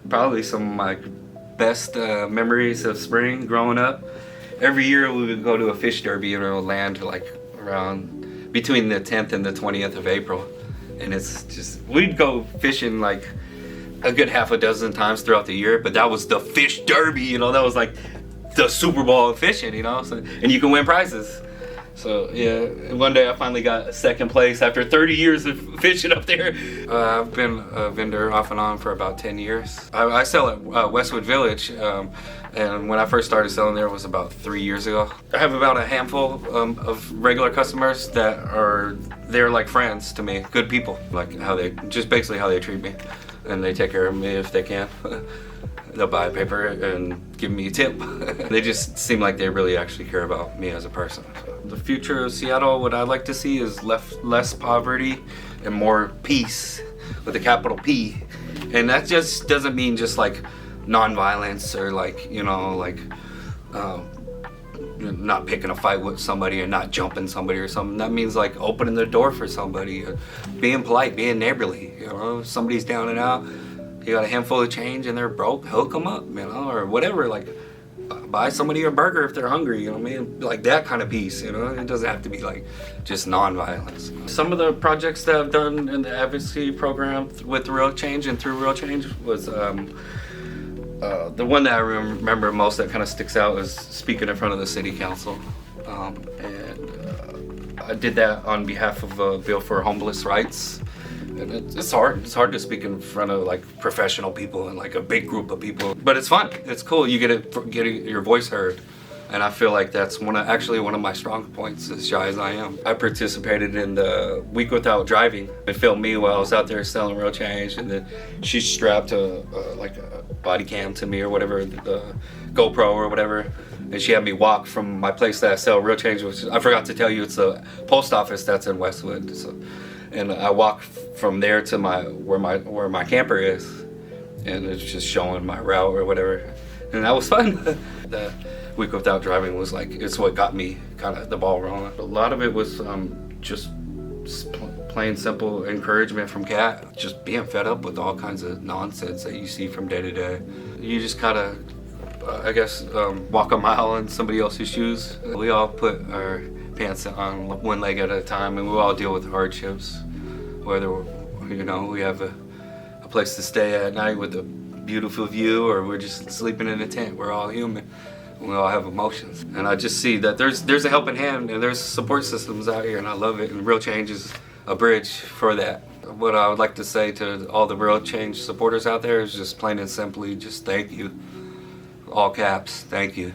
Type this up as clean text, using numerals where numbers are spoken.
Probably some of my best memories of spring growing up. Every year we would go to a fish derby and it would land like around between the 10th and the 20th of April. And it's just, we'd go fishing like a good half a dozen times throughout the year, but that was the fish derby, you know, that was like the Super Bowl of fishing, you know, so, and you can win prizes. So yeah, one day I finally got second place after 30 years of fishing up there. I've been a vendor off and on for about 10 years. I sell at Westwood Village, and when I first started selling there was about 3 years ago. I have about a handful of regular customers that they're like friends to me, good people, like basically how they treat me, and they take care of me if they can. They'll buy paper and give me a tip. They just seem like they really actually care about me as a person. The future of Seattle, what I'd like to see is less poverty and more peace with a capital P. And that just doesn't mean just like non-violence or like, you know, like not picking a fight with somebody or not jumping somebody or something. That means like opening the door for somebody, being polite, being neighborly. You know, if somebody's down and out, you got a handful of change and they're broke, hook them up, you know, or whatever. Like, buy somebody a burger if they're hungry, you know what I mean? Like that kind of peace, you know? It doesn't have to be like just non-violence. Some of the projects that I've done in the advocacy program with Real Change and through Real Change was the one that I remember most that kind of sticks out is speaking in front of the city council. I did that on behalf of a bill for homeless rights. And it's hard. It's hard to speak in front of like professional people and like a big group of people. But it's fun. It's cool. You get your voice heard. And I feel like that's one of my strong points, as shy as I am. I participated in the Week Without Driving. They filmed me while I was out there selling Real Change, and then she strapped like a body cam to me or whatever, the GoPro or whatever. And she had me walk from my place that I sell Real Change, which I forgot to tell you, it's a post office that's in Westwood. And I walked from there to where my camper is, and it's just showing my route or whatever, and that was fun. The Week Without Driving was like, it's what got me kind of the ball rolling. A lot of it was just plain simple encouragement from Kat, just being fed up with all kinds of nonsense that you see from day to day. You just gotta, I guess, walk a mile in somebody else's shoes. We all put our pants on one leg at a time, and we all deal with hardships, whether you know we have a place to stay at night with a beautiful view or we're just sleeping in a tent. We're all human. We all have emotions, and I just see that there's a helping hand and there's support systems out here, and I love it, and Real Change is a bridge for that. What I would like to say to all the Real Change supporters out there is just plain and simply just thank you, all caps, thank you.